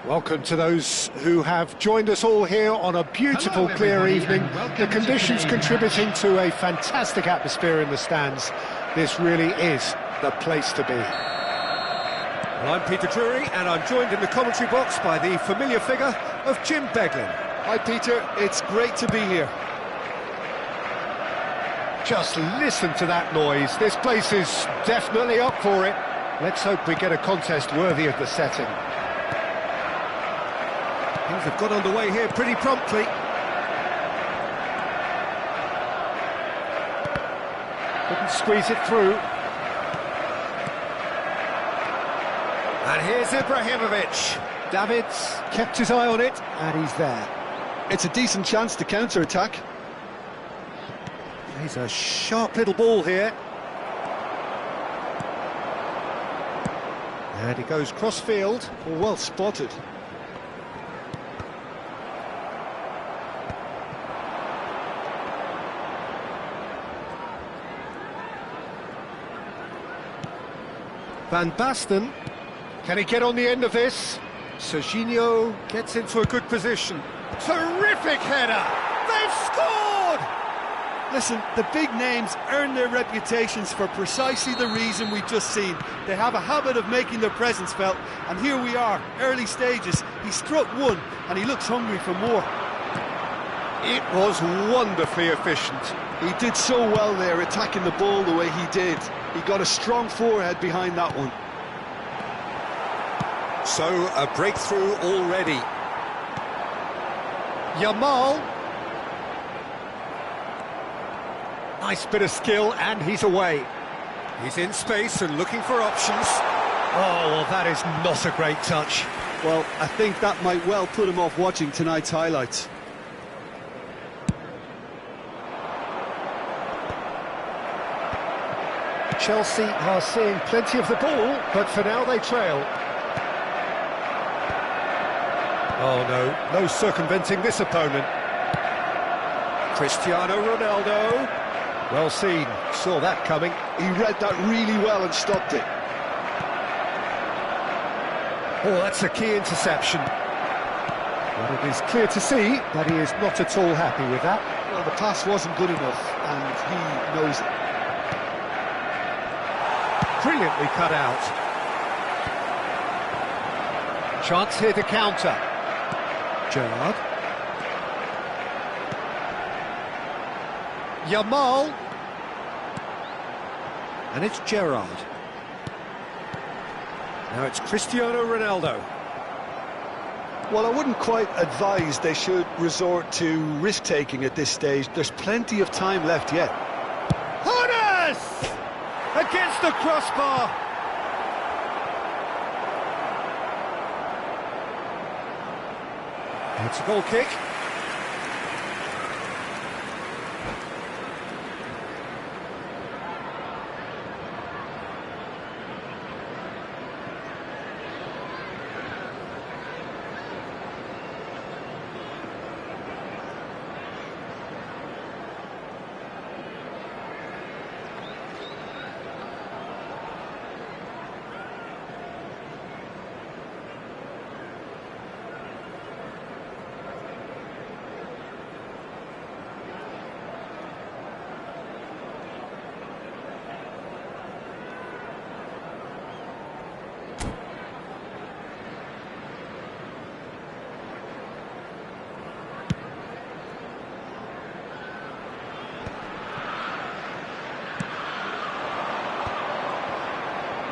Welcome to those who have joined us all here on a beautiful, clear evening. The conditions contributing to a fantastic atmosphere in the stands. This really is the place to be. Well, I'm Peter Drury, and I'm joined in the commentary box by the familiar figure of Jim Beglin. Hi Peter, it's great to be here. Just listen to that noise. This place is definitely up for it. Let's hope we get a contest worthy of the setting. Things have got underway here pretty promptly. Couldn't squeeze it through. And here's Ibrahimovic. Davids kept his eye on it, and he's there. It's a decent chance to counter-attack. He's a sharp little ball here. And he goes cross-field. Well spotted. Van Basten, can he get on the end of this? Serginho gets into a good position. Terrific header! They've scored! Listen, the big names earn their reputations for precisely the reason we've just seen. They have a habit of making their presence felt, and here we are, early stages. He struck one, and he looks hungry for more. It was wonderfully efficient. He did so well there, attacking the ball the way he did. He got a strong forehead behind that one. So, a breakthrough already. Yamal. Nice bit of skill, and he's away. He's in space and looking for options. Oh, well, that is not a great touch. Well, I think that might well put him off watching tonight's highlights. Chelsea are seeing plenty of the ball, but for now they trail. Oh no, no circumventing this opponent. Cristiano Ronaldo. Well seen, saw that coming. He read that really well and stopped it. Oh, that's a key interception. But it is clear to see that he is not at all happy with that. Well, the pass wasn't good enough, and he knows it. Brilliantly cut out. Chance here to counter. Gerrard. Yamal. And it's Gerrard. Now it's Cristiano Ronaldo. Well, I wouldn't quite advise they should resort to risk-taking at this stage. There's plenty of time left yet. Honas! Against the crossbar. It's a goal kick.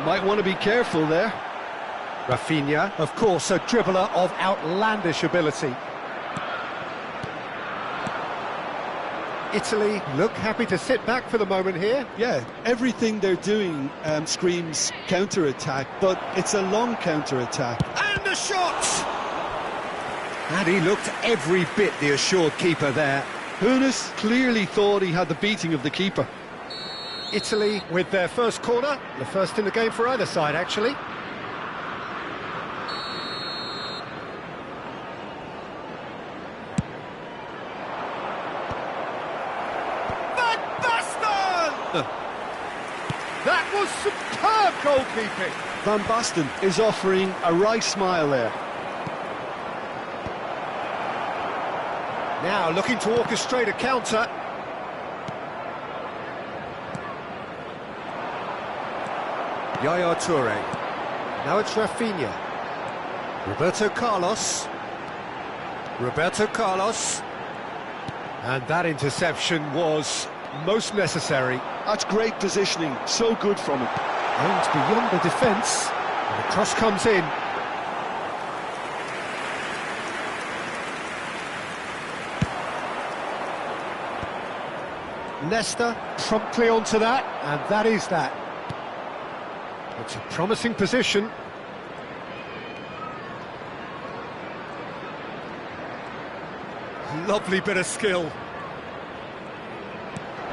Might want to be careful there. Rafinha, of course, a dribbler of outlandish ability. Italy look happy to sit back for the moment here. Yeah, everything they're doing screams counter-attack, but it's a long counter-attack. And the shot! And he looked every bit the assured keeper there. Hoeneß clearly thought he had the beating of the keeper. Italy with their first corner, the first in the game for either side, actually. Van Basten! That was superb goalkeeping. Van Basten is offering a wry smile there. Now looking to orchestrate a counter. Yaya Toure. Now it's Rafinha. Roberto Carlos. Roberto Carlos. And that interception was most necessary. That's great positioning, so good from him. And beyond the defence, and the cross comes in. Nesta promptly onto that, and that is that. It's a promising position. Lovely bit of skill.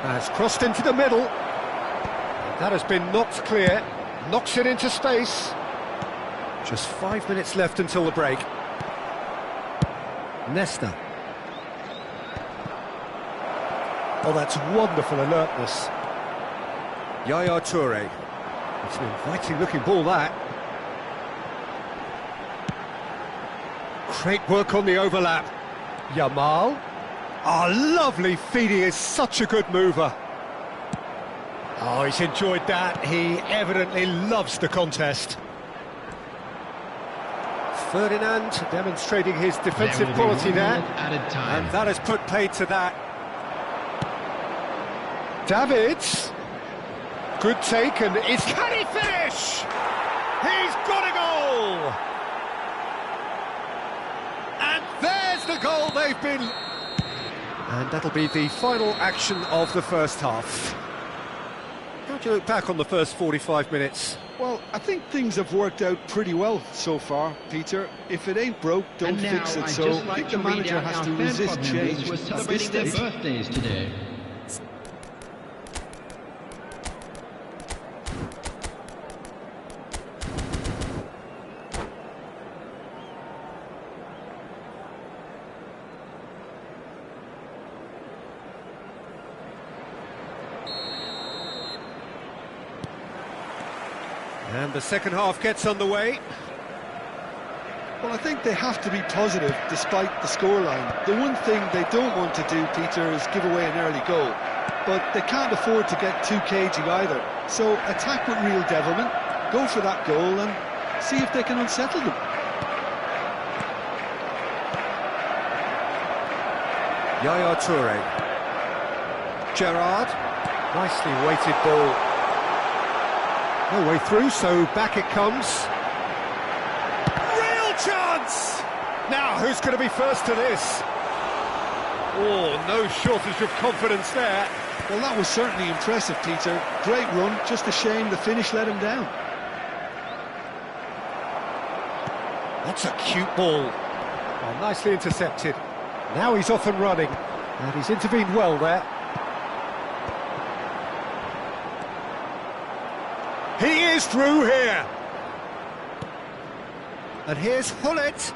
Has crossed into the middle. That has been knocked clear. Knocks it into space. Just 5 minutes left until the break. Nesta. Oh, that's wonderful alertness. Yaya Toure. It's an inviting looking ball, that. Great work on the overlap. Yamal. Oh, lovely feed, he is such a good mover. Oh, he's enjoyed that. He evidently loves the contest. Ferdinand demonstrating his defensive quality there. And that has put paid to that. Davids. Good take, and can he finish? He's got a goal! And there's the goal they've been... And that'll be the final action of the first half. How do you look back on the first 45 minutes? Well, I think things have worked out pretty well so far, Peter. If it ain't broke, don't fix it. So I think the manager has to resist change at this stage. Their birthdays today. And the second half gets underway. Well, I think they have to be positive despite the scoreline. The one thing they don't want to do, Peter, is give away an early goal. But they can't afford to get too cagey either. So attack with real devilment, go for that goal and see if they can unsettle them. Yaya Toure. Gerrard. Nicely weighted ball. No way through, so back it comes. Real chance! Now, who's going to be first to this? Oh, no shortage of confidence there. Well, that was certainly impressive, Peter. Great run, just a shame the finish let him down. That's a cute ball. Oh, nicely intercepted. Now he's off and running, and he's intervened well there. He is through here. And here's Hullet.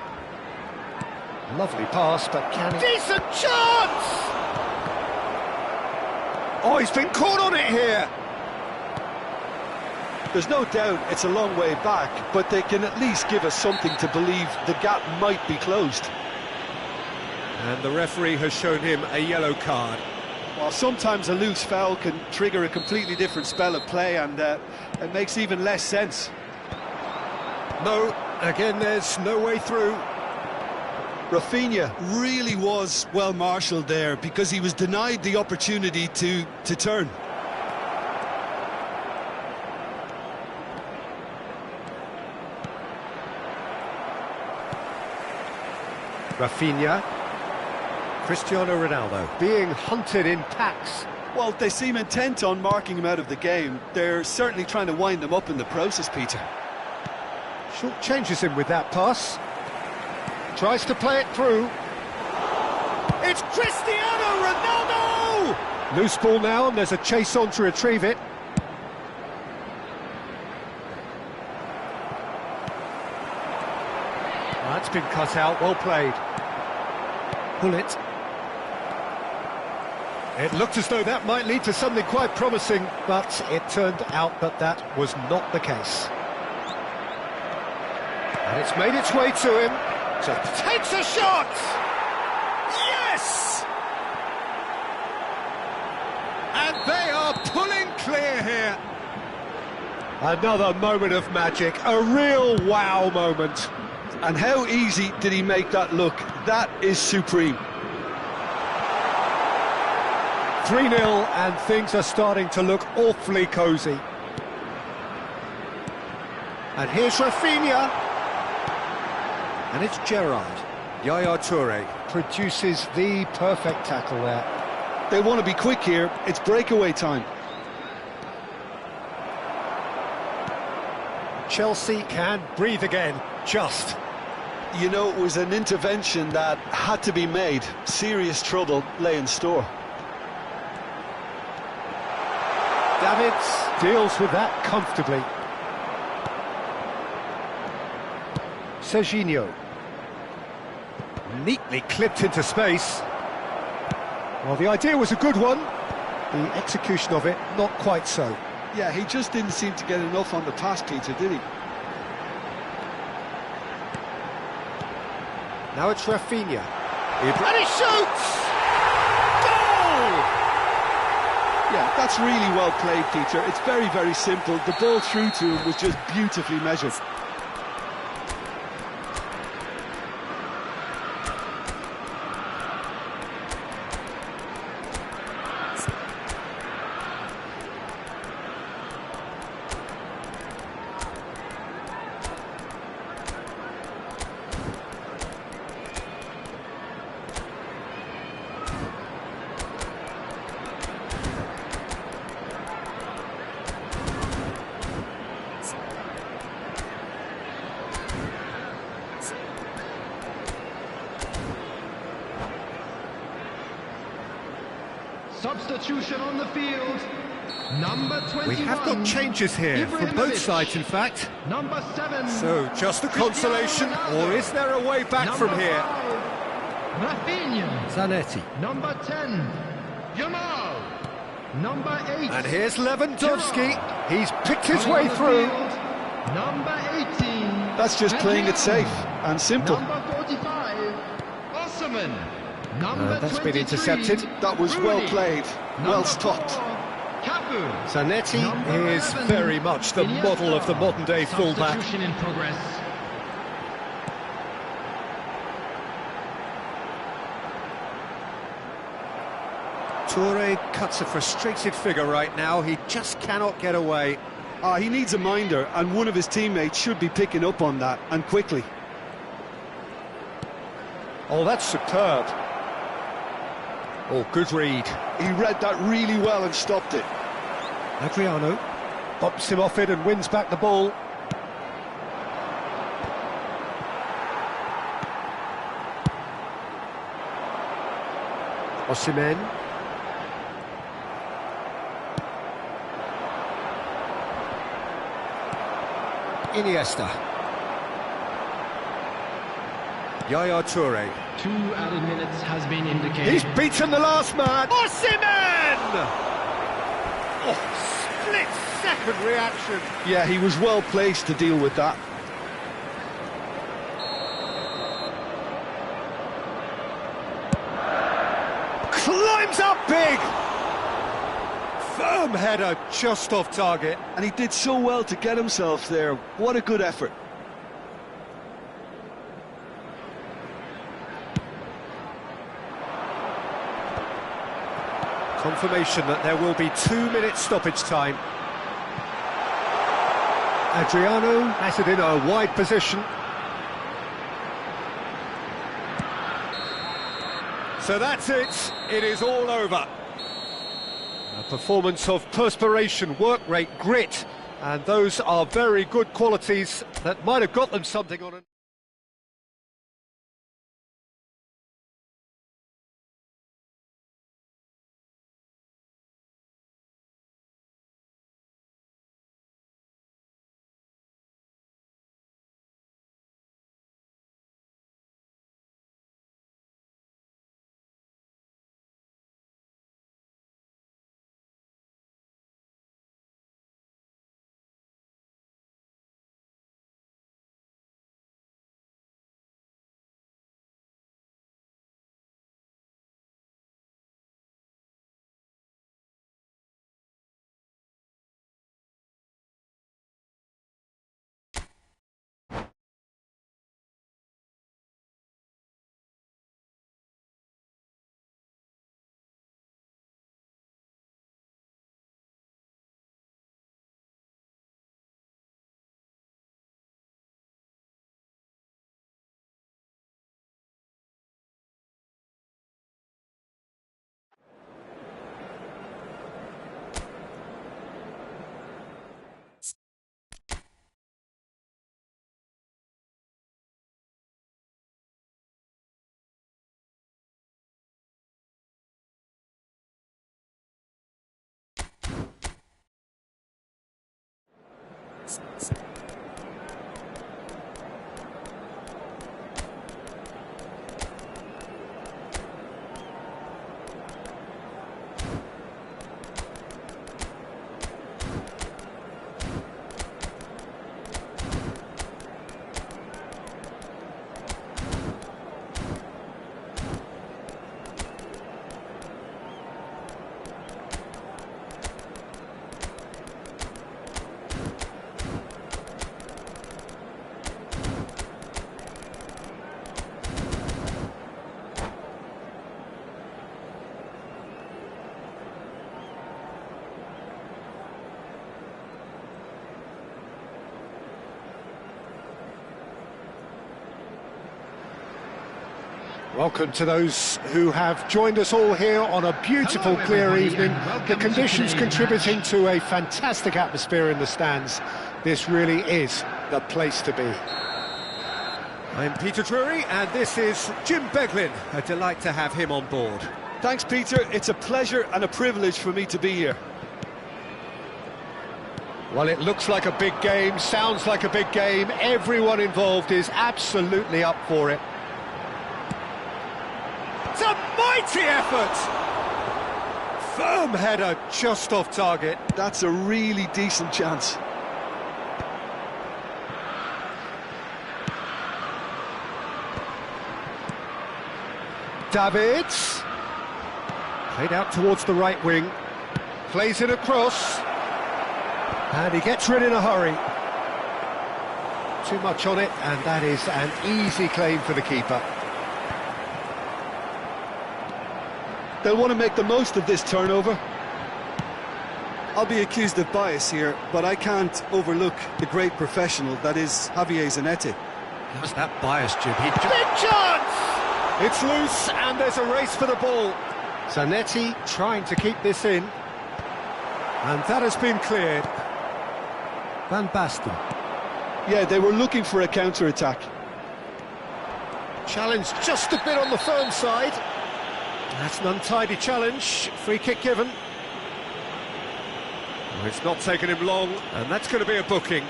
Lovely pass, but can he... Decent chance! Oh, he's been caught on it here. There's no doubt it's a long way back, but they can at least give us something to believe the gap might be closed. And the referee has shown him a yellow card. Well, sometimes a loose foul can trigger a completely different spell of play, and it makes even less sense. No, again, there's no way through. Rafinha really was well marshalled there because he was denied the opportunity to turn. Rafinha. Cristiano Ronaldo being hunted in packs. Well, they seem intent on marking him out of the game. They're certainly trying to wind them up in the process, Peter. Short changes him with that pass. Tries to play it through. It's Cristiano Ronaldo! Loose ball now, and there's a chase on to retrieve it. That's been cut out, well played. Hullet. It looked as though that might lead to something quite promising, but it turned out that that was not the case. And it's made its way to him. So takes a shot! Yes! And they are pulling clear here. Another moment of magic, a real wow moment. And how easy did he make that look? That is supreme. 3-0 and things are starting to look awfully cosy. And here's Rafinha. And it's Gerrard. Yaya Toure produces the perfect tackle there. They want to be quick here. It's breakaway time. Chelsea can breathe again, just. You know, it was an intervention that had to be made. Serious trouble lay in store. Davids deals with that comfortably. Serginho. Neatly clipped into space. Well, the idea was a good one. The execution of it, not quite so. Yeah, he just didn't seem to get enough on the pass, Peter, did he? Now it's Rafinha. And he shoots! Goal! Yeah, that's really well played, Peter. It's very, very simple. The ball through to him was just beautifully measured. Substitution on the field. Number 21. We have got changes here from both sides, in fact. Number 7. So, just a consolation, or is there a way back from here? 5, Rafinha. Zanetti. Number 10, Yamal. Number 8. And here's Lewandowski. Gerrard. He's picked his Coming way on the through. field, Number 18. That's just playing it safe and simple. Number 45, Osimhen. Number That's been 23, intercepted. That was well Rooney. played, well Number stopped. 4, Cafu. Zanetti Number is 11, very much the Iniesta. model of the modern-day fullback. Substitution in progress. Toure cuts a frustrated figure right now. He just cannot get away. He needs a minder, and one of his teammates should be picking up on that, and quickly. Oh, that's superb. Oh, good read. He read that really well and stopped it. Adriano bops him off it and wins back the ball. Osimhen. Iniesta. Yaya Toure. 2 added minutes has been indicated. He's beaten the last man. Osimhen! Oh, split-second reaction. Yeah, he was well placed to deal with that. Climbs up big. Firm header just off target. And he did so well to get himself there. What a good effort. Confirmation that there will be 2 minutes stoppage time. Adriano has it in a wide position. So that's it. It is all over. A performance of perspiration, work rate, grit, and those are very good qualities that might have got them something on it. Welcome to those who have joined us all here on a beautiful, clear evening. The conditions contributing to a fantastic atmosphere in the stands. This really is the place to be. I'm Peter Drury, and this is Jim Beglin. A delight to have him on board. Thanks, Peter. It's a pleasure and a privilege for me to be here. Well, it looks like a big game, sounds like a big game. Everyone involved is absolutely up for it. It's a mighty effort! Firm header just off target. That's a really decent chance. Davids. Played out towards the right wing. Plays it across. And he gets rid in a hurry. Too much on it, and that is an easy claim for the keeper. They'll want to make the most of this turnover. I'll be accused of bias here, but I can't overlook the great professional that is Javier Zanetti. How's that bias, Jim? Big chance! It's loose, and there's a race for the ball. Zanetti trying to keep this in. And that has been cleared. Van Basten. Yeah, they were looking for a counter-attack. Challenge just a bit on the firm side. That's an untidy challenge. Free kick given. Well, it's not taken him long, and that's going to be a booking.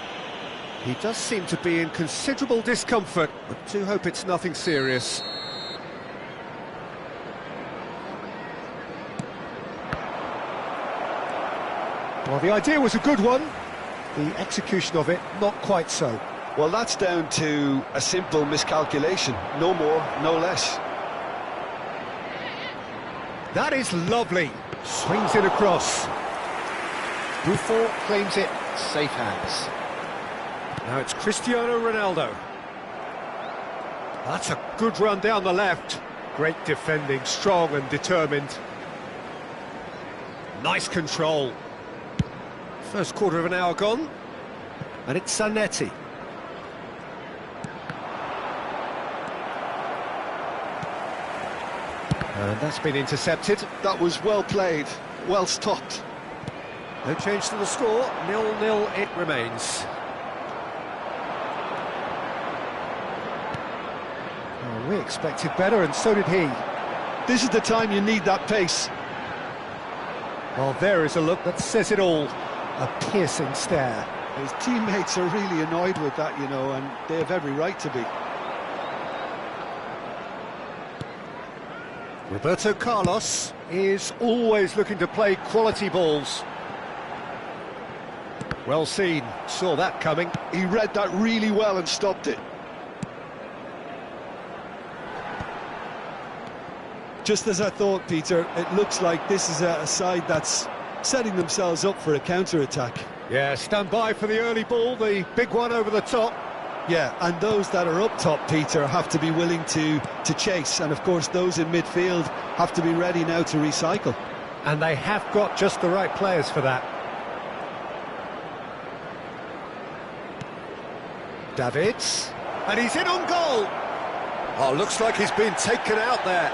He does seem to be in considerable discomfort, but do hope it's nothing serious. Well, the idea was a good one. The execution of it, not quite so. Well, that's down to a simple miscalculation. No more, no less. That is lovely. Swings it across. Buffon claims it. Safe hands. Now it's Cristiano Ronaldo. That's a good run down the left. Great defending, strong and determined. Nice control. First quarter of an hour gone. And it's Zanetti. And that's been intercepted. That was well played, well stopped. No change to the score, 0-0 it remains. Oh, we expected better, and so did he. This is the time you need that pace. Well, there is a look that says it all. A piercing stare. His teammates are really annoyed with that, you know, and they have every right to be. Roberto Carlos is always looking to play quality balls. Well seen, saw that coming. He read that really well and stopped it. Just as I thought, Peter, it looks like this is a side that's setting themselves up for a counter-attack. Yeah, stand by for the early ball, the big one over the top. Yeah, and those that are up top, Peter, have to be willing to chase. And, of course, those in midfield have to be ready now to recycle. And they have got just the right players for that. Davids. And he's in on goal. Oh, looks like he's been taken out there.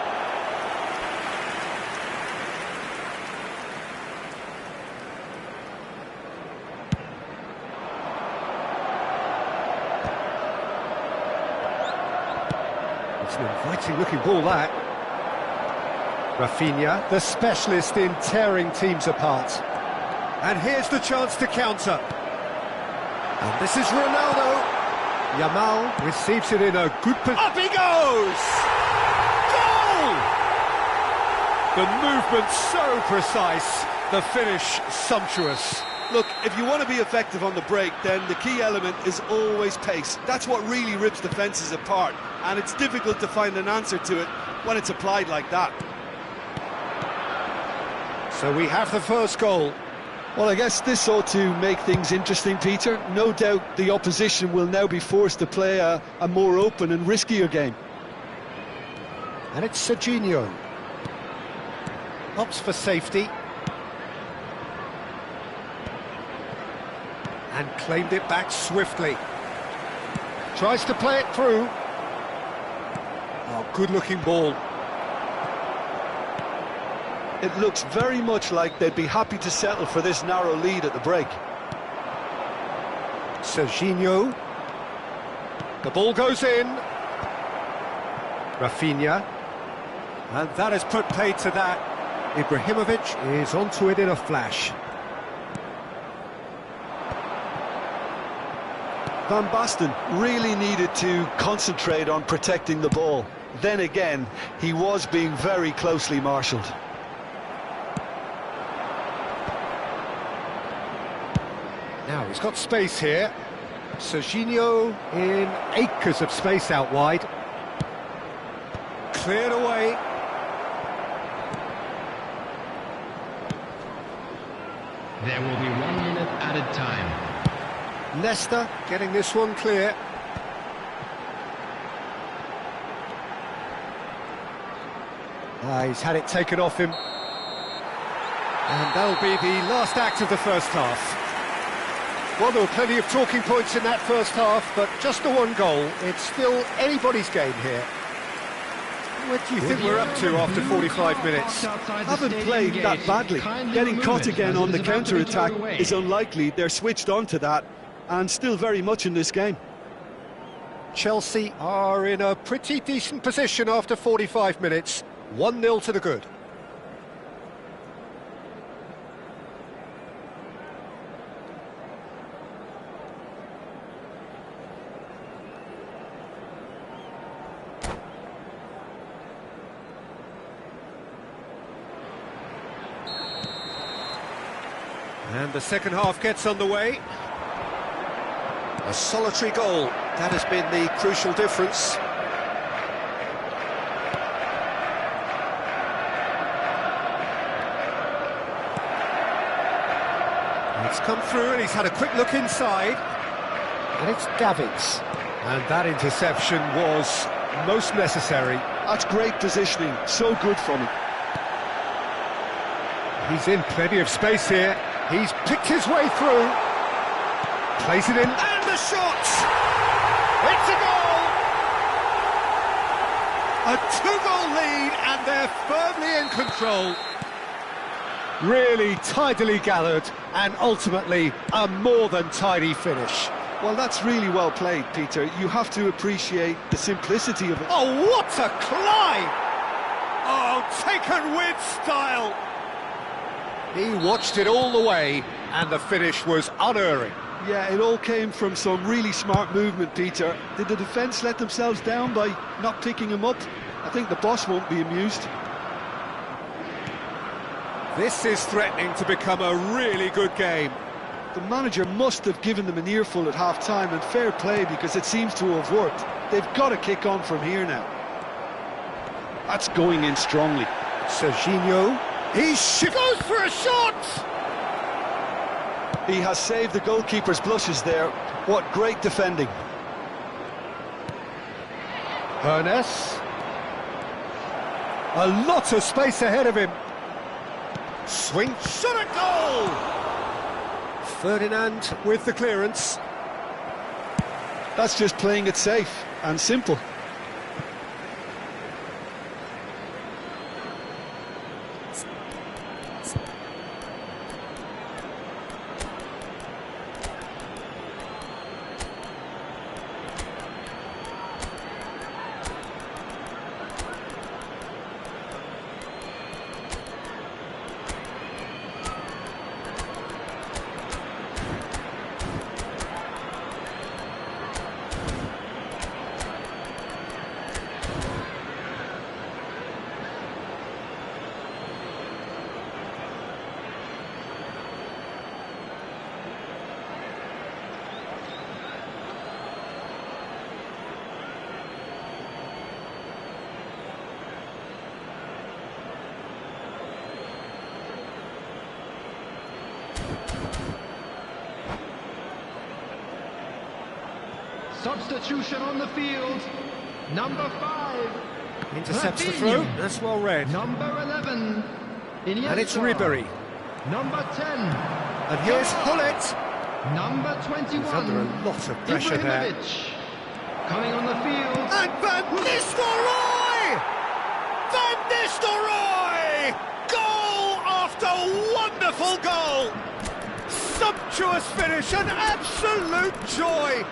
It's an inviting-looking ball, that. Rafinha, the specialist in tearing teams apart. And here's the chance to counter. And this is Ronaldo. Yamal receives it in a good position. Up he goes! Goal! The movement so precise, the finish sumptuous. Look, if you want to be effective on the break, then the key element is always pace. That's what really rips defences apart, and it's difficult to find an answer to it when it's applied like that. So we have the first goal. Well, I guess this ought to make things interesting, Peter. No doubt the opposition will now be forced to play a more open and riskier game. And it's Serginho. Opts for safety. And claimed it back swiftly. Tries to play it through. Oh, good-looking ball. It looks very much like they'd be happy to settle for this narrow lead at the break. Serginho. The ball goes in. Rafinha. And that has put paid to that. Ibrahimovic is onto it in a flash. Van Basten really needed to concentrate on protecting the ball. Then again, he was being very closely marshalled. Now he's got space here. Serginho in acres of space out wide. Cleared away. There will be 1 minute added time. Leicester getting this one clear. He's had it taken off him. And that'll be the last act of the first half. Well, there were plenty of talking points in that first half, but just the one goal. It's still anybody's game here. What do you think we're up to after 45 minutes? Haven't played that badly. Getting caught again on the counter-attack is unlikely. They're switched on to that, and still very much in this game. Chelsea are in a pretty decent position after 45 minutes. 1-0 to the good. And the second half gets underway. A solitary goal, that has been the crucial difference. It's come through and he's had a quick look inside. And it's Davids. And that interception was most necessary. That's great positioning, so good from him. He's in plenty of space here. He's picked his way through. Plays it in. And the shot! It's a goal! A two-goal lead and they're firmly in control. Really tidily gathered and ultimately a more than tidy finish. Well, that's really well played, Peter. You have to appreciate the simplicity of it. Oh, what a climb! Oh, taken with style! He watched it all the way and the finish was unerring. Yeah, it all came from some really smart movement, Peter. Did the defence let themselves down by not picking him up? I think the boss won't be amused. This is threatening to become a really good game. The manager must have given them an earful at half-time, and fair play because it seems to have worked. They've got to kick on from here now. That's going in strongly. Serginho. He goes for a shot! He has saved the goalkeeper's blushes there. What great defending. Hernes. A lot of space ahead of him. Swing, shot at goal! Ferdinand with the clearance. That's just playing it safe and simple. Substitution on the field. Number 5. Intercepts the Rafinha. throw. That's well read. Number 11. Iniesta. And it's Ribery. Number 10. And here's Hullet. Number 21. He's under a lot of pressure there. Ibrahimovic. Coming on the field. And Van Nistelrooy! Van Nistelrooy! Goal after wonderful goal! Sumptuous finish, an absolute joy!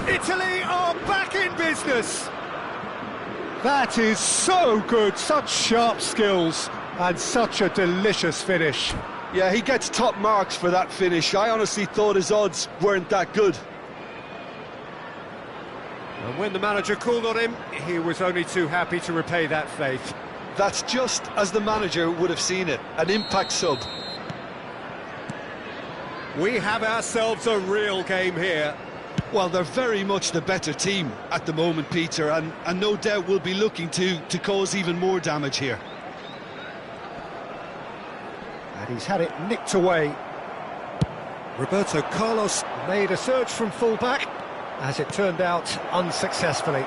Italy are back in business! That is so good, such sharp skills and such a delicious finish. Yeah, he gets top marks for that finish. I honestly thought his odds weren't that good. And when the manager called on him, he was only too happy to repay that faith. That's just as the manager would have seen it, an impact sub. We have ourselves a real game here. Well, they're very much the better team at the moment, Peter, and no doubt will be looking to cause even more damage here. And he's had it nicked away. Roberto Carlos Made a surge from full-back, as it turned out unsuccessfully.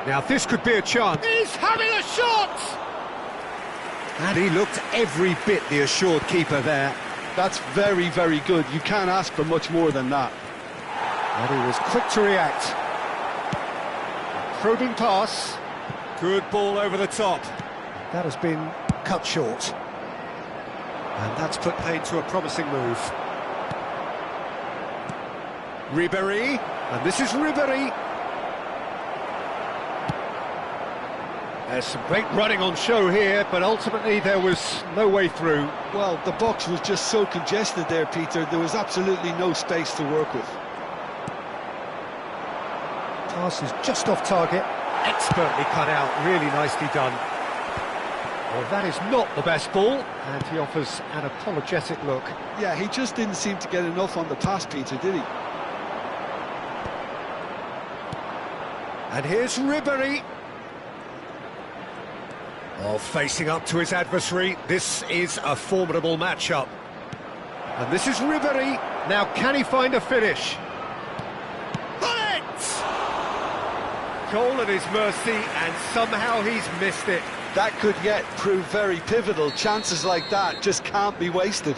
Now this could be a chance. He's having a shot! And he looked every bit the assured keeper there. That's very, very good. You can't ask for much more than that. And he was quick to react. Probing pass. Good ball over the top. That has been cut short. And that's put paid to a promising move. Ribery, and this is Ribery. There's some great running on show here, but ultimately there was no way through. Well, the box was just so congested there, Peter. There was absolutely no space to work with. Pass is just off target. Expertly cut out, really nicely done. Well, that is not the best ball, and he offers an apologetic look. Yeah, he just didn't seem to get enough on the pass, Peter, did he? And here's Ribery. Oh, facing up to his adversary, this is a formidable matchup. And this is Ribery. Now, can he find a finish? Bullet! Goal at his mercy, and somehow he's missed it. That could yet prove very pivotal. Chances like that just can't be wasted.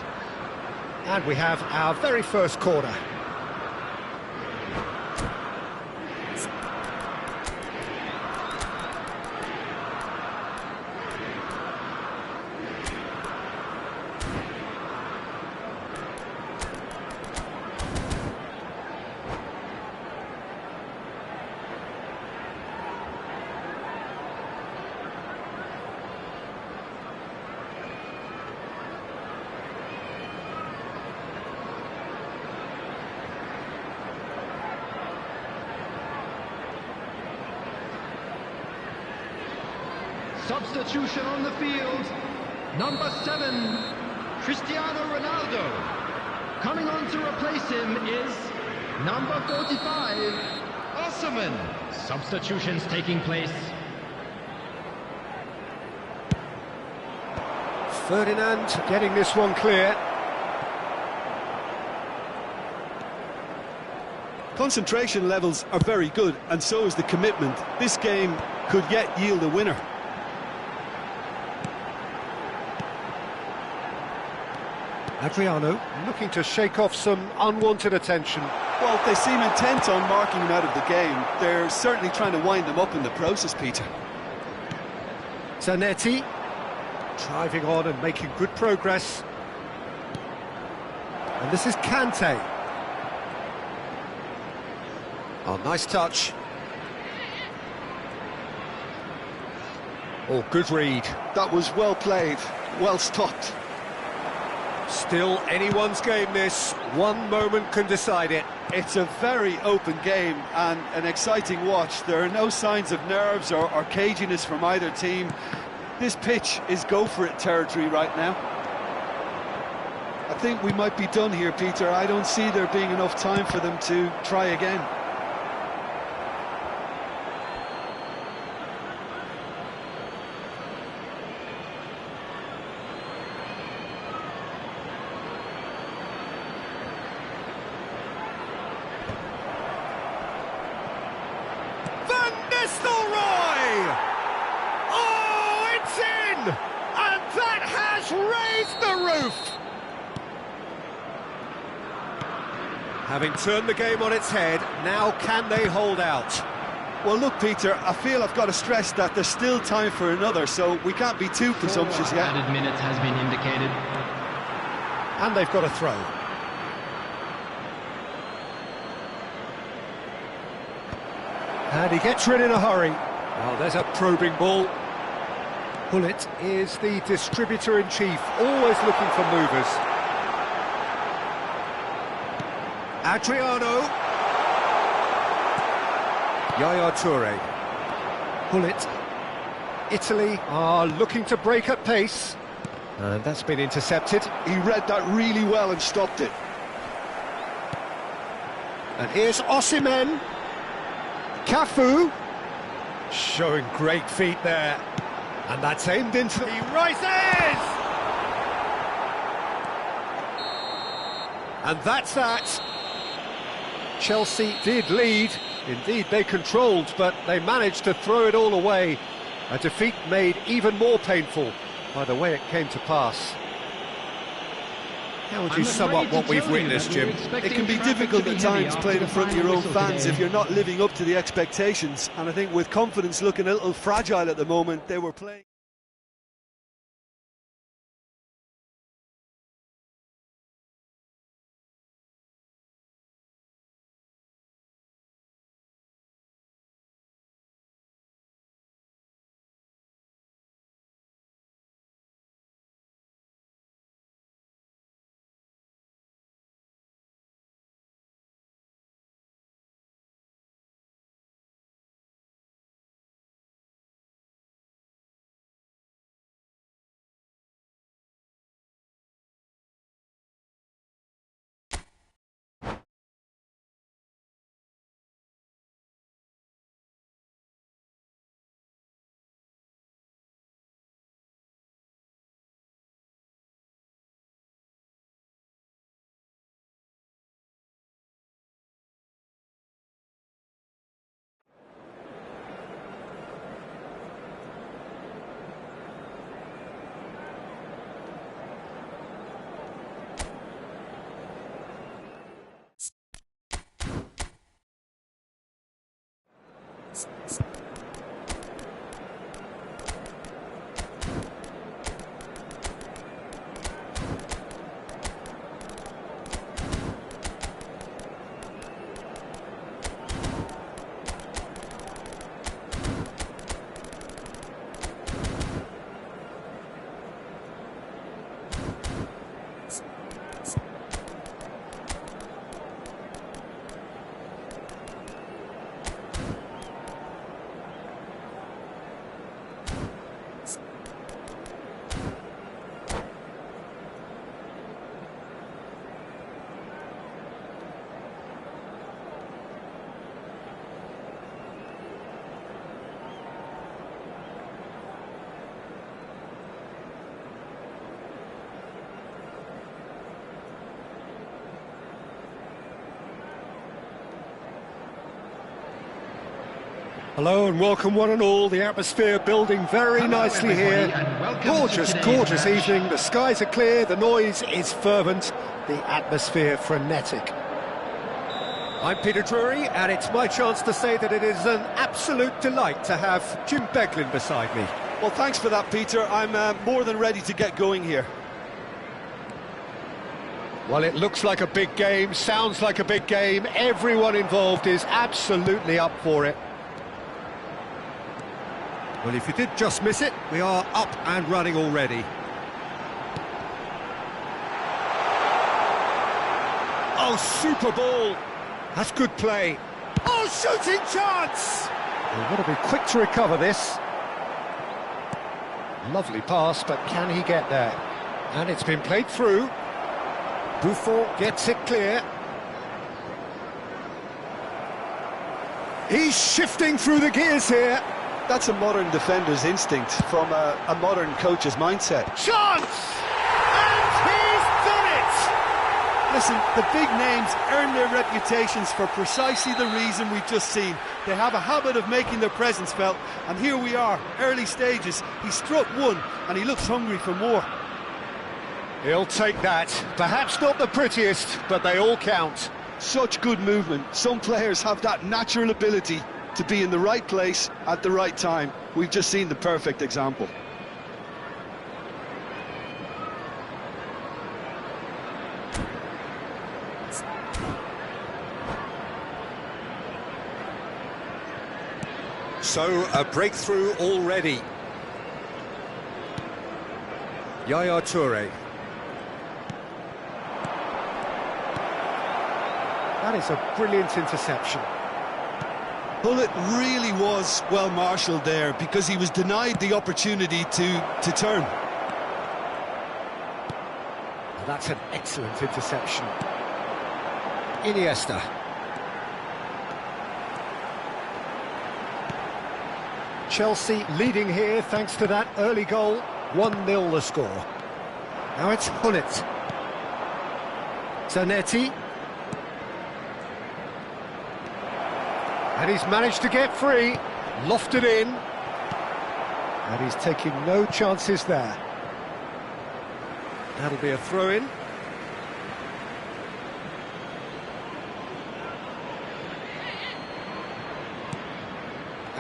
And we have our very first corner. Substitution on the field. Number 7, Cristiano Ronaldo. Coming on to replace him is number 45, Osimhen. Substitutions taking place. Ferdinand getting this one clear. Concentration levels are very good, and so is the commitment. This game could yet yield a winner. Adriano looking to shake off some unwanted attention. Well, they seem intent on marking him out of the game. They're certainly trying to wind him up in the process, Peter. Zanetti driving on and making good progress. And this is Kante. Oh, nice touch. Oh, good read. That was well played, well stopped. Still anyone's game, this. One moment can decide it. It's a very open game and an exciting watch. There are no signs of nerves or caginess from either team. This pitch is go-for-it territory right now. I think we might be done here, Peter. I don't see there being enough time for them to try again. Nistelrooy! Oh, it's in! And that has raised the roof! Having turned the game on its head, now can they hold out? Well, look, Peter, I feel I've got to stress that there's still time for another, so we can't be too presumptuous yet. Added minutes has been indicated. And they've got a throw. And he gets rid in a hurry. Well, there's a probing ball. Gullit is the distributor-in-chief, always looking for movers. Adriano. Yaya Toure. Gullit. Italy are looking to break at pace. And that's been intercepted. He read that really well and stopped it. And here's Osimhen. Cafu. Showing great feet there. And that's aimed into... He rises! And that's that. Chelsea did lead. Indeed, they controlled, but they managed to throw it all away. A defeat made even more painful by the way it came to pass. How would you sum up what we've witnessed, Jim? It can be difficult at times playing in front of your own fans if you're not living up to the expectations. And I think with confidence looking a little fragile at the moment, they were playing... Hello and welcome one and all. The atmosphere building very nicely here. Gorgeous, gorgeous evening. The skies are clear, the noise is fervent, the atmosphere frenetic. I'm Peter Drury, and it's my chance to say that it is an absolute delight to have Jim Beglin beside me. Well, thanks for that, Peter. I'm more than ready to get going here. Well, it looks like a big game, sounds like a big game. Everyone involved is absolutely up for it. Well, if you did just miss it, we are up and running already. Oh, super ball. That's good play. Oh, shooting chance! They've got to be quick to recover this. Lovely pass, but can he get there? And it's been played through. Buffon gets it clear. He's shifting through the gears here. That's a modern defender's instinct from a modern coach's mindset. Chance! And he's done it! Listen, the big names earn their reputations for precisely the reason we've just seen. They have a habit of making their presence felt, and here we are, early stages. He struck one, and he looks hungry for more. He'll take that. Perhaps not the prettiest, but they all count. Such good movement. Some players have that natural ability to be in the right place at the right time. We've just seen the perfect example. So, a breakthrough already. Yaya Toure. That is a brilliant interception. Well, it really was well marshalled there because he was denied the opportunity to turn. That's an excellent interception. Iniesta. Chelsea leading here thanks to that early goal. 1-0 the score. Now it's Gullit. Zanetti. And he's managed to get free. Lofted in. And he's taking no chances there. That'll be a throw-in.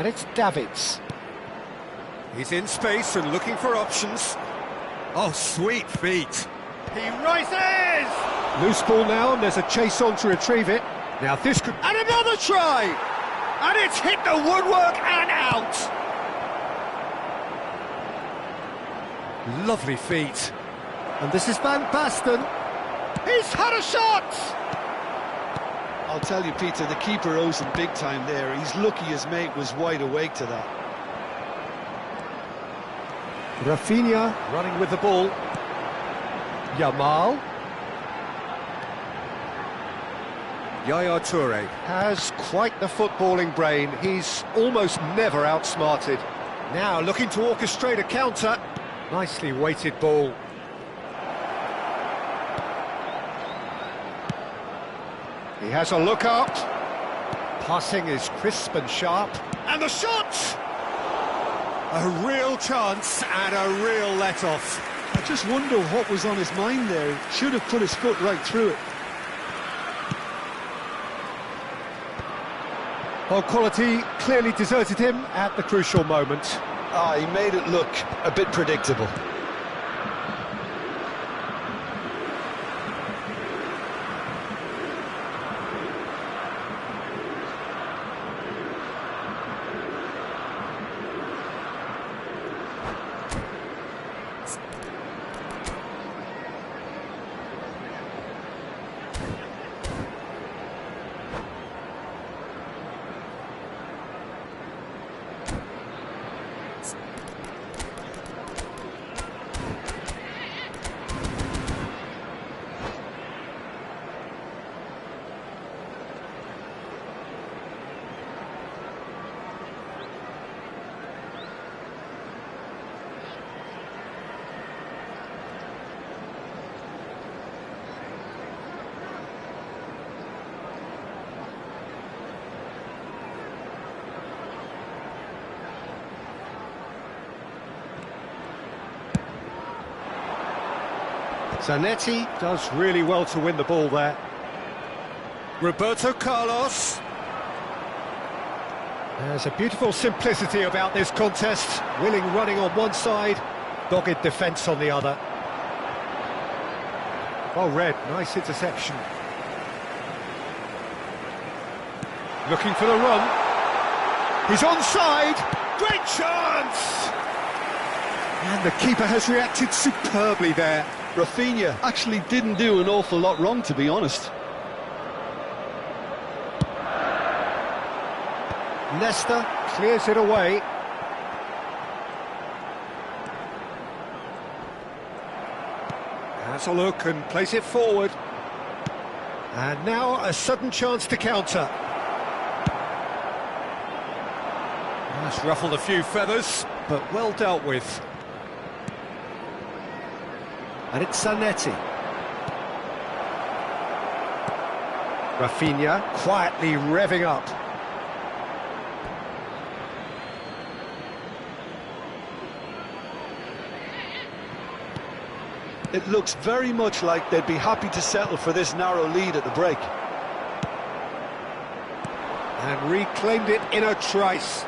And it's Davids. He's in space and looking for options. Oh, sweet feet. He rises! Loose ball now, and there's a chase on to retrieve it. Now this could... And another try! And it's hit the woodwork and out! Lovely feet. And this is Van Basten. He's had a shot! I'll tell you, Peter, the keeper owes him big time there. He's lucky his mate was wide awake to that. Rafinha running with the ball. Yamal. Yaya Toure Has quite the footballing brain. He's almost never outsmarted. Now looking to orchestrate a counter. Nicely weighted ball. He has a look up. Passing is crisp and sharp. and the shot! A real chance and a real let-off. I just wonder what was on his mind there. He should have put his foot right through it. Well, quality clearly deserted him at the crucial moment. He made it look a bit predictable. Zanetti does really well to win the ball there. Roberto Carlos. There's a beautiful simplicity about this contest. Willing running on one side, dogged defence on the other. Well read, nice interception. Looking for the run. He's onside. Great chance! And the keeper has reacted superbly there. Rafinha actually didn't do an awful lot wrong, to be honest. Nesta clears it away. Has a look and plays it forward. And now a sudden chance to counter. That's ruffled a few feathers, But well dealt with. And it's Zanetti. Rafinha quietly revving up. It looks very much like they'd be happy to settle for this narrow lead at the break. And reclaimed it in a trice.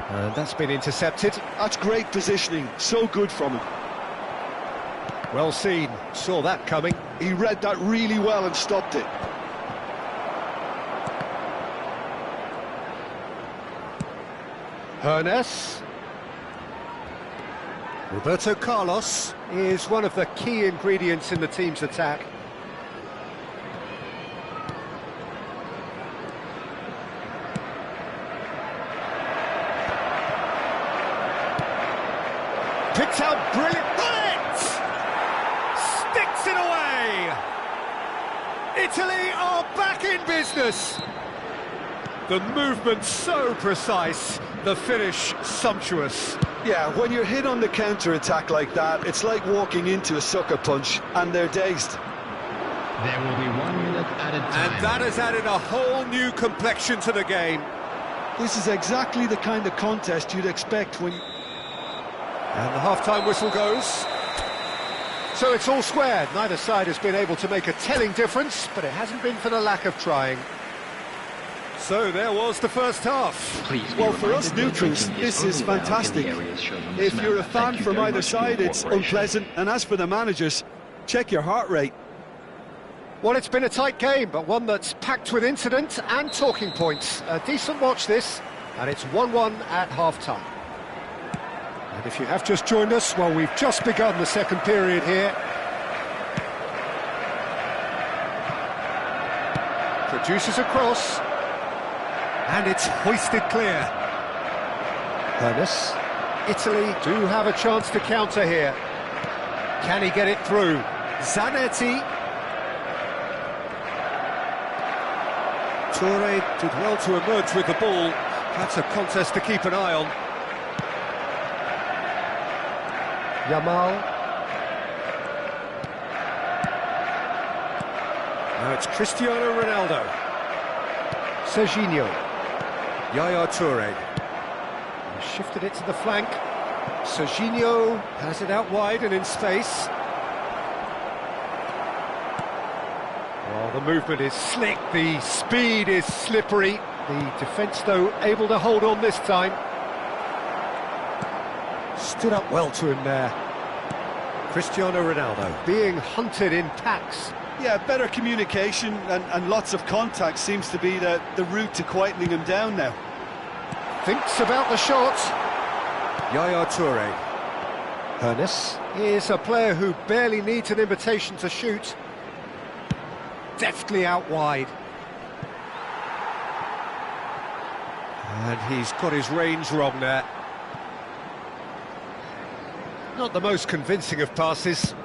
And that's been intercepted. That's great positioning, so good from him. Well seen, saw that coming. He read that really well and stopped it. Hernes. Roberto Carlos is one of the key ingredients in the team's attack. Picked out brilliant. Bullet! Sticks it away! Italy are back in business! The movement so precise, the finish sumptuous. Yeah, when you're hit on the counter-attack like that, it's like walking into a sucker punch, and they're dazed. There will be 1 minute added time. And that has added a whole new complexion to the game. This is exactly the kind of contest you'd expect when... And the half-time whistle goes. So it's all squared. Neither side has been able to make a telling difference, but it hasn't been for the lack of trying. So there was the first half. Well, for us neutrals, this is fantastic. If you're a fan from either side, it's unpleasant. And as for the managers, check your heart rate. Well, it's been a tight game, but one that's packed with incident and talking points. A decent watch this, and it's 1-1 at half-time. And if you have just joined us, well, we've just begun the second period here. Produces a cross. And it's hoisted clear. Hernes. Italy do have a chance to counter here. Can he get it through? Zanetti. Toure did well to emerge with the ball. That's a contest to keep an eye on. Yamal. Now it's Cristiano Ronaldo. Serginho. Yaya Toure. He shifted it to the flank. Serginho has it out wide and in space. Well, the movement is slick, the speed is slippery. The defence, though, able to hold on this time. Stood up well to him there. Cristiano Ronaldo being hunted in packs. Yeah, better communication and lots of contact seems to be the route to quietening him down now. Thinks about the shot. Yaya Toure. Hernes is a player who barely needs an invitation to shoot. Deftly out wide. And he's got his range wrong there. Not the most convincing of passes.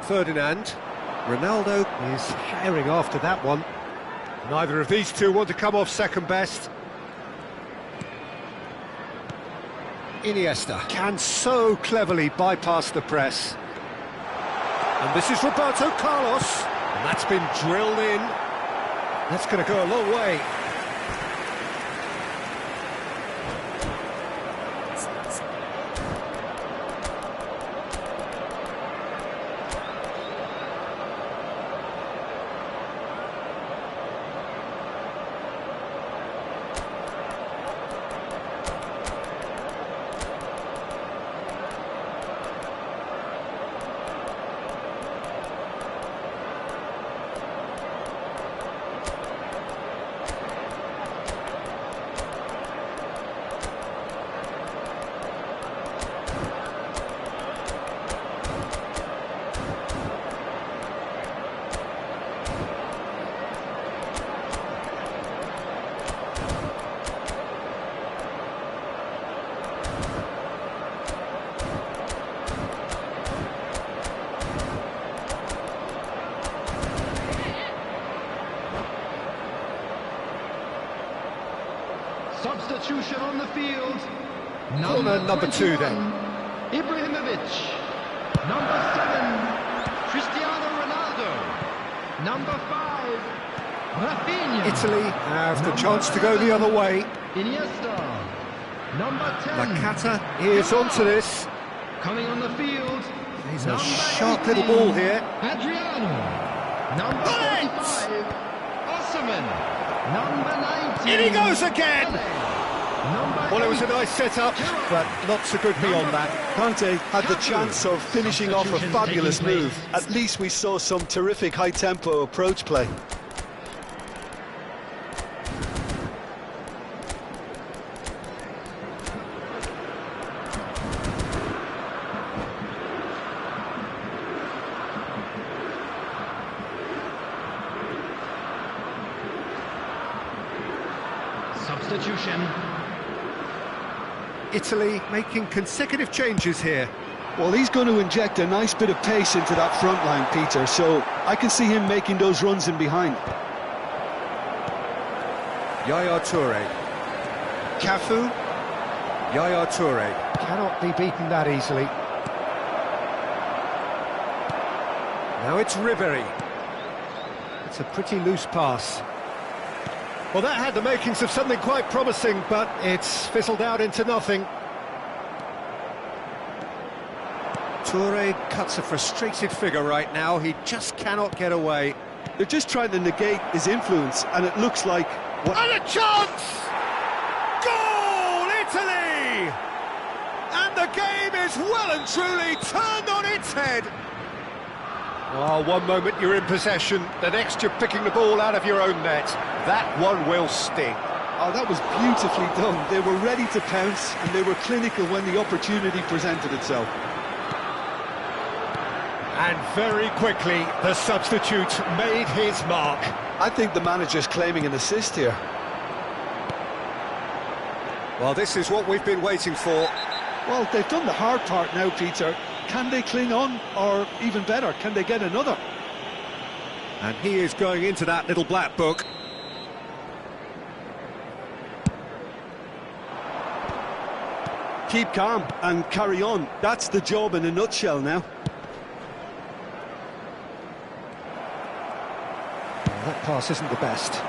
Ferdinand. Ronaldo is herring after that one. Neither of these two want to come off second best. Iniesta can so cleverly bypass the press. And this is Roberto Carlos. And that's been drilled in. That's going to go a long way. Substitution on the field. Corner number 2 then. Ibrahimovic. Number 7, Cristiano Ronaldo. Number 5, Rafinha. Italy have the chance to go the other way. Iniesta. Number 10. Lacazette is onto this. Coming on the field. He's a number sharp 18, little ball here. Adriano. Number 45, Osimhen. Number 19. In he goes again! Number Well, it was a 8, nice setup, but not so good beyond that. Conte had the chance of finishing off a fabulous move. At least we saw some terrific high-tempo approach play. Substitution. Italy making consecutive changes here. Well, he's going to inject a nice bit of pace into that front line, Peter, so I can see him making those runs in behind. Yaya Toure. Cafu Yaya Toure. cannot be beaten that easily. Now it's Ribéry. It's a pretty loose pass. Well, that had the makings of something quite promising, but it's fizzled out into nothing. Toure cuts a frustrated figure right now. He just cannot get away. They're just trying to negate his influence, and it looks like... And a chance! Goal, Italy! And the game is well and truly turned on its head. Oh, one moment you're in possession, the next you're picking the ball out of your own net. That one will sting. Oh, that was beautifully done. They were ready to pounce, and they were clinical when the opportunity presented itself. And very quickly, the substitute made his mark. I think the manager's claiming an assist here. Well, this is what we've been waiting for. Well, they've done the hard part now, Peter. Can they cling on, or even better, can they get another? And he is going into that little black book. Keep calm and carry on. That's the job in a nutshell now. That pass isn't the best.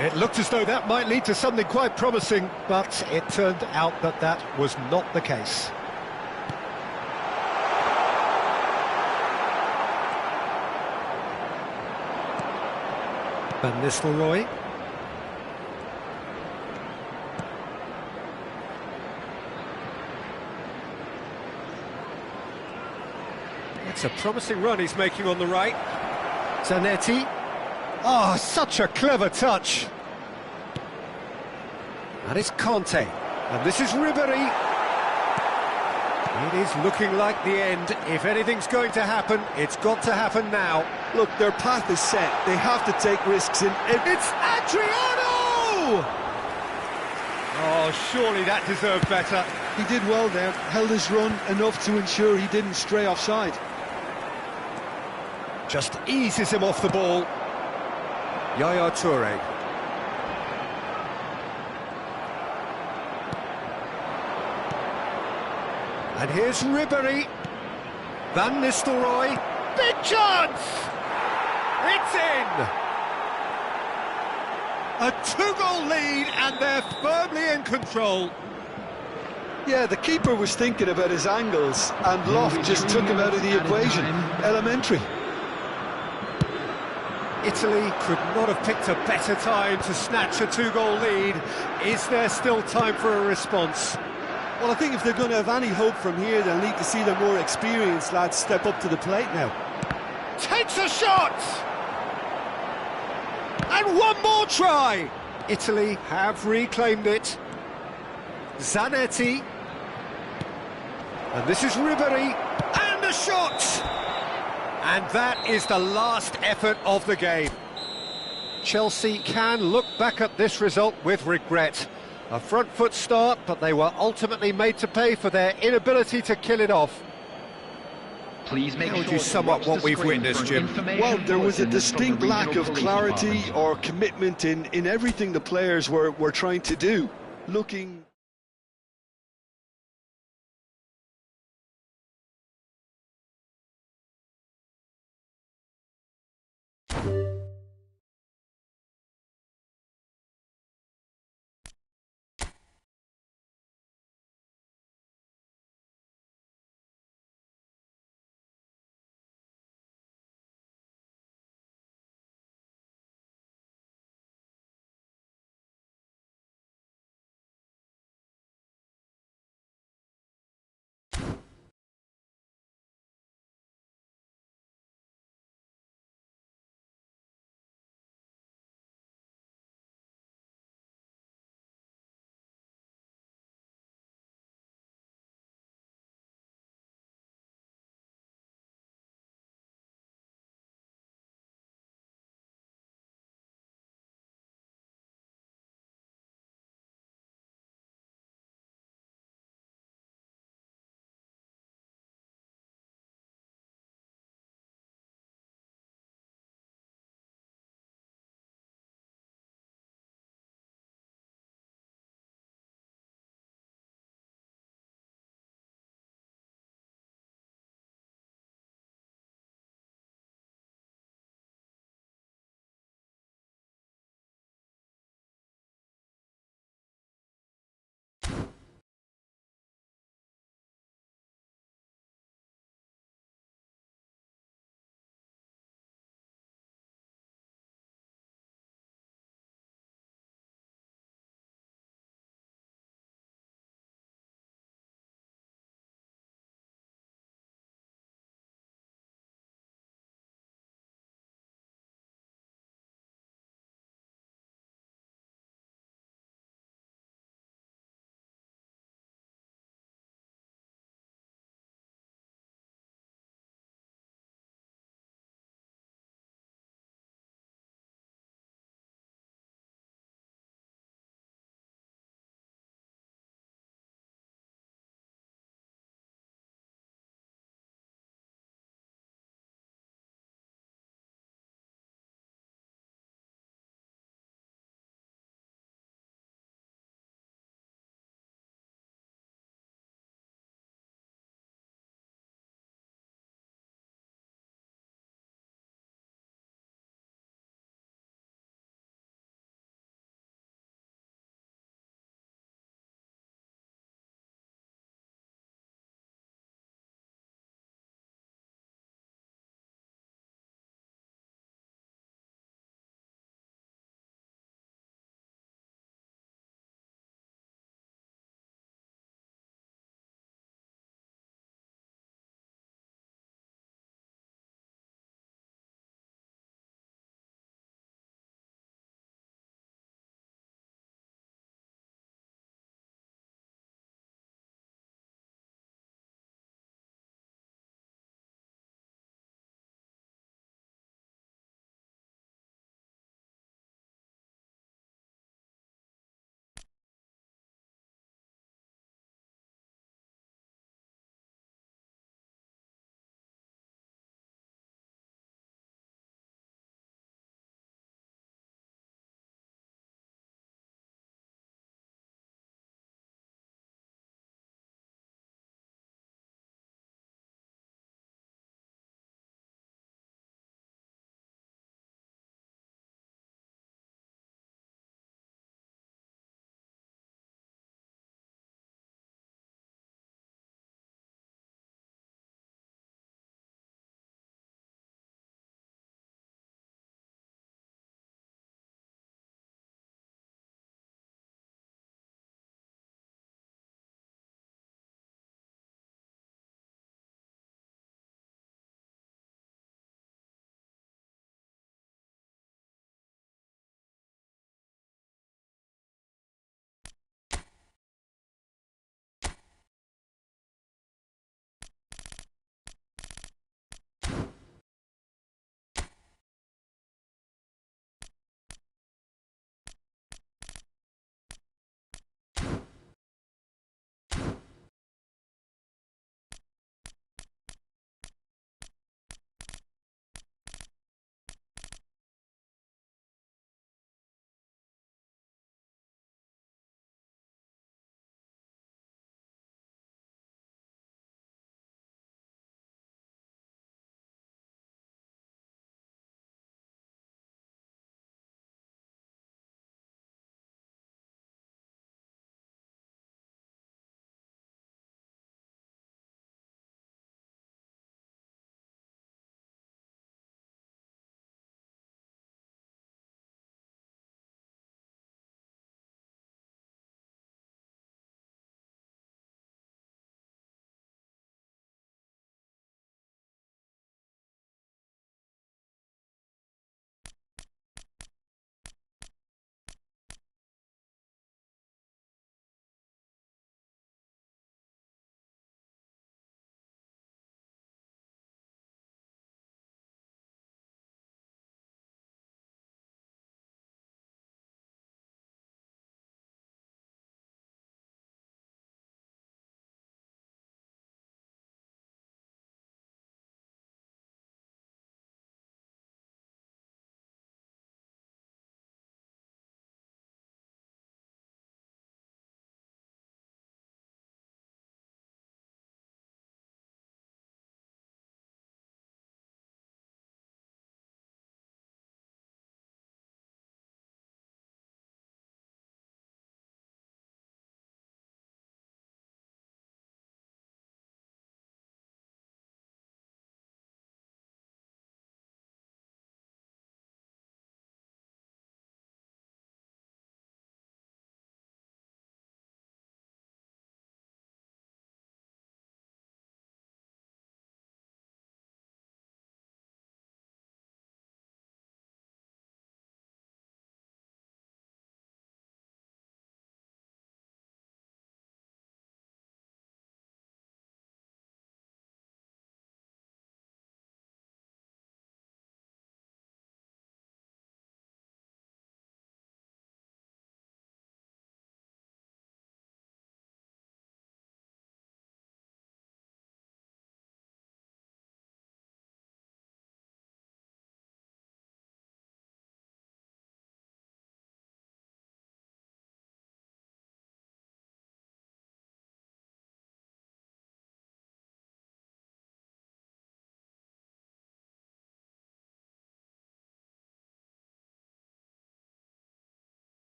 It looked as though that might lead to something quite promising, but it turned out that that was not the case. Van Nistelrooy. It's a promising run he's making on the right. Zanetti. Oh, such a clever touch. And it's Conte. And this is Ribéry. It is looking like the end. If anything's going to happen, it's got to happen now. Look, their path is set. They have to take risks in... It's Adriano! Oh, surely that deserved better. He did well there, held his run enough to ensure he didn't stray offside. Just eases him off the ball. Yaya Toure. And here's Ribéry. Van Nistelrooy. Big chance! It's in! A 2-goal lead, and they're firmly in control. Yeah, the keeper was thinking about his angles, and Loft just took him out of the equation. Elementary. Italy could not have picked a better time to snatch a 2-goal lead. Is there still time for a response? Well, I think if they're going to have any hope from here, they'll need to see the more experienced lads step up to the plate now. Takes a shot! And one more try! Italy have reclaimed it. Zanetti. And this is Ribéry. And a shot! And that is the last effort of the game. Chelsea can look back at this result with regret. A front foot start, but they were ultimately made to pay for their inability to kill it off. Please make How would sure you to sum up watch what the we've screen witnessed, for an Jim? information Well, there was a bulletin from the distinct lack Regional of Police clarity Department. or commitment in everything the players were trying to do. Looking